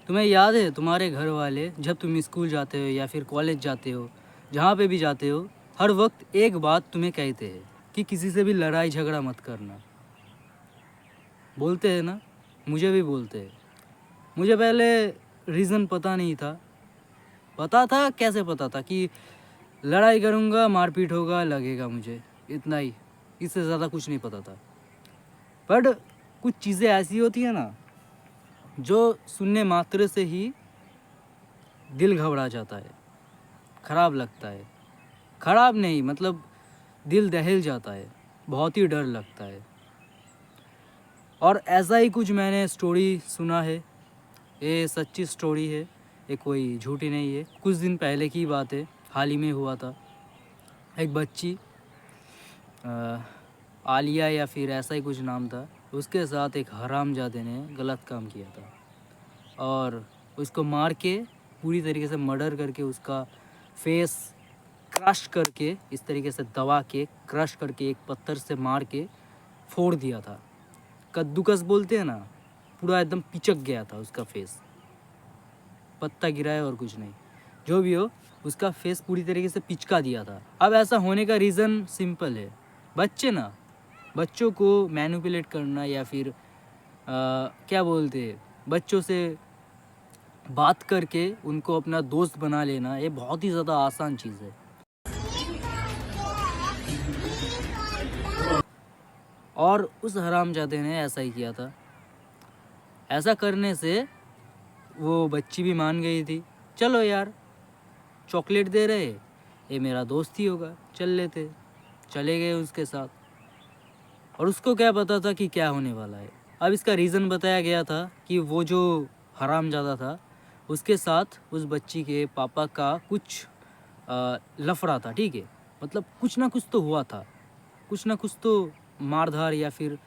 तुम्हें याद है तुम्हारे घर वाले जब तुम स्कूल जाते हो या फिर कॉलेज जाते हो, जहाँ पे भी जाते हो, हर वक्त एक बात तुम्हें कहते हैं कि किसी से भी लड़ाई झगड़ा मत करना। बोलते हैं ना, मुझे भी बोलते हैं। मुझे पहले रीज़न पता नहीं था। पता था, कैसे पता था कि लड़ाई करूँगा मारपीट होगा, लगेगा मुझे, इतना ही। इससे ज़्यादा कुछ नहीं पता था। बट कुछ चीज़ें ऐसी होती हैं ना, जो सुनने मात्र से ही दिल घबरा जाता है, ख़राब लगता है। ख़राब नहीं, मतलब दिल दहल जाता है, बहुत ही डर लगता है। और ऐसा ही कुछ मैंने स्टोरी सुना है। ये सच्ची स्टोरी है, ये कोई झूठी नहीं है। कुछ दिन पहले की बात है, हाल ही में हुआ था। एक बच्ची आलिया या फिर ऐसा ही कुछ नाम था, उसके साथ एक हरामजादे ने गलत काम किया था और उसको मार के, पूरी तरीके से मर्डर करके, उसका फेस क्रश करके, इस तरीके से दबा के क्रश करके, एक पत्थर से मार के फोड़ दिया था। कद्दूकस बोलते हैं ना, पूरा एकदम पिचक गया था उसका फेस। पत्ता गिरा है और कुछ नहीं, जो भी हो, उसका फेस पूरी तरीके से पिचका दिया था। अब ऐसा होने का रीज़न सिंपल है। बच्चे ना, बच्चों को मैनिपुलेट करना या फिर क्या बोलते हैं, बच्चों से बात करके उनको अपना दोस्त बना लेना, ये बहुत ही ज़्यादा आसान चीज़ है। और उस हरामजादे ने ऐसा ही किया था। ऐसा करने से वो बच्ची भी मान गई थी। चलो यार, चॉकलेट दे रहे, ये मेरा दोस्त ही होगा, चल लेते। चले गए उसके साथ, और उसको क्या पता था कि क्या होने वाला है। अब इसका रीज़न बताया गया था कि वो जो हरामजादा था, उसके साथ उस बच्ची के पापा का कुछ लफड़ा था, ठीक है। मतलब कुछ ना कुछ तो हुआ था, कुछ ना कुछ तो मारधार या फिर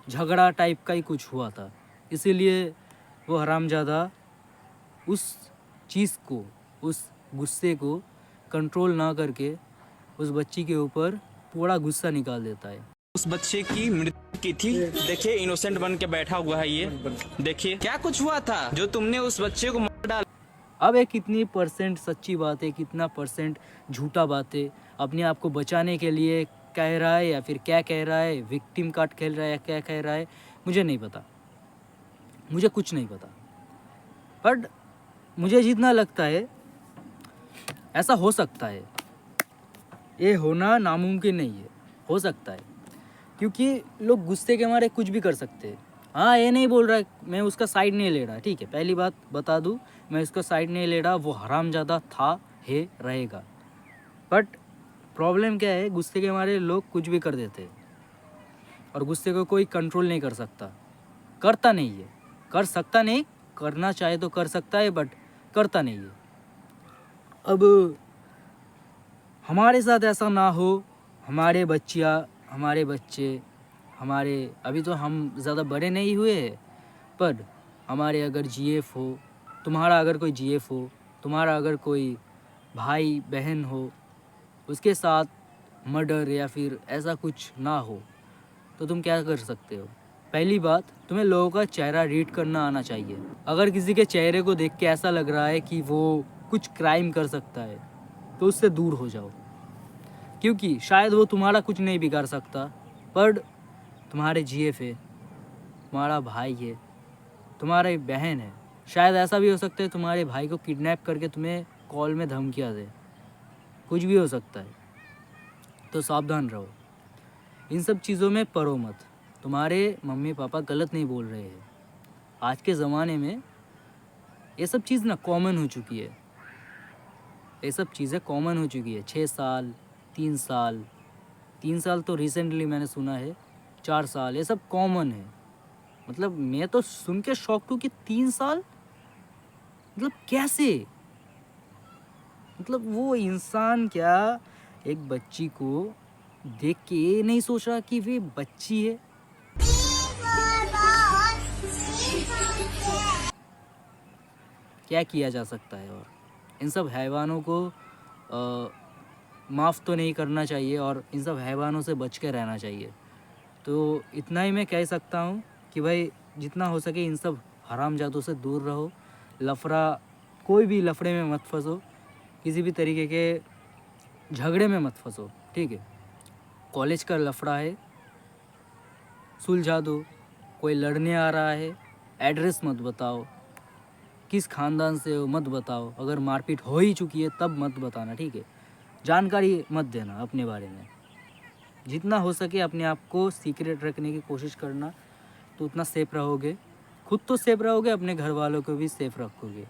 झगड़ा टाइप का ही कुछ हुआ था। इसीलिए वो हरामजादा उस चीज़ को, उस गुस्से को कंट्रोल ना करके उस बच्ची के ऊपर पूरा गुस्सा निकाल देता है। उस बच्चे की मृत्यु की थी। देखिए इनोसेंट बन के बैठा हुआ है ये। देखिए क्या कुछ हुआ था जो तुमने उस बच्चे को मार डाला। अब ये कितनी परसेंट सच्ची बात है, कितना परसेंट झूठा बात है, अपने आप को बचाने के लिए कह रहा है या फिर क्या कह रहा है, विक्टिम कार्ड खेल रहा है या क्या कह रहा है, मुझे नहीं पता, मुझे कुछ नहीं पता। बट मुझे जितना लगता है, ऐसा हो सकता है, ये होना नामुमकिन नहीं है, हो सकता है। क्योंकि लोग गुस्से के मारे कुछ भी कर सकते हैं। हाँ, ये नहीं बोल रहा मैं उसका साइड नहीं ले रहा, ठीक है, पहली बात बता दूँ, मैं उसका साइड नहीं ले रहा। वो हरामजादा था, है, रहेगा। बट प्रॉब्लम क्या है, गुस्से के मारे लोग कुछ भी कर देते हैं और गुस्से को कोई कंट्रोल नहीं कर सकता, करता नहीं है, कर सकता नहीं, करना चाहे तो कर सकता है, बट करता नहीं है। अब हमारे साथ ऐसा ना हो, हमारे बच्चियाँ, हमारे बच्चे, हमारे, अभी तो हम ज़्यादा बड़े नहीं हुए हैं, पर हमारे अगर जीएफ हो, तुम्हारा अगर कोई जीएफ हो, तुम्हारा अगर कोई भाई बहन हो, उसके साथ मर्डर या फिर ऐसा कुछ ना हो, तो तुम क्या कर सकते हो? पहली बात, तुम्हें लोगों का चेहरा रीड करना आना चाहिए। अगर किसी के चेहरे को देख के ऐसा लग रहा है कि वो कुछ क्राइम कर सकता है, तो उससे दूर हो जाओ। क्योंकि शायद वो तुम्हारा कुछ नहीं बिगाड़ सकता, पर तुम्हारे जीएफ है, तुम्हारा भाई है, तुम्हारी बहन है। शायद ऐसा भी हो सकता है तुम्हारे भाई को किडनैप करके तुम्हें कॉल में धमकियाँ दे, कुछ भी हो सकता है। तो सावधान रहो, इन सब चीज़ों में पड़ो मत। तुम्हारे मम्मी पापा गलत नहीं बोल रहे हैं। आज के ज़माने में ये सब चीज़ ना कॉमन हो चुकी है, ये सब चीज़ें कॉमन हो चुकी है। 6 साल, 3 साल, 3 साल तो रिसेंटली मैंने सुना है, 4 साल, ये सब कॉमन है। मतलब मैं तो सुन के शॉक्ड हूँ कि 3 साल, मतलब कैसे? मतलब वो इंसान क्या एक बच्ची को देख के ये नहीं सोच रहा कि वे बच्ची है? क्या किया जा सकता है? और इन सब हैवानों को माफ़ तो नहीं करना चाहिए और इन सब हैवानों से बच के रहना चाहिए। तो इतना ही मैं कह सकता हूँ कि भाई जितना हो सके इन सब हरामजादों से दूर रहो। लफड़ा, कोई भी लफड़े में मत फंसो, किसी भी तरीके के झगड़े में मत फंसो, ठीक है। कॉलेज का लफड़ा है, सुलझा दो। कोई लड़ने आ रहा है, एड्रेस मत बताओ, किस खानदान से हो मत बताओ, अगर मारपीट हो ही चुकी है तब मत बताना, ठीक है। जानकारी मत देना अपने बारे में, जितना हो सके अपने आप को सीक्रेट रखने की कोशिश करना, तो उतना सेफ रहोगे। खुद तो सेफ रहोगे, अपने घर वालों को भी सेफ रखोगे।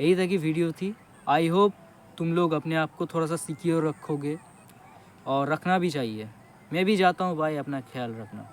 यही तक की वीडियो थी। आई होप तुम लोग अपने आप को थोड़ा सा सिक्योर रखोगे, और रखना भी चाहिए। मैं भी जाता हूँ भाई, अपना ख्याल रखना।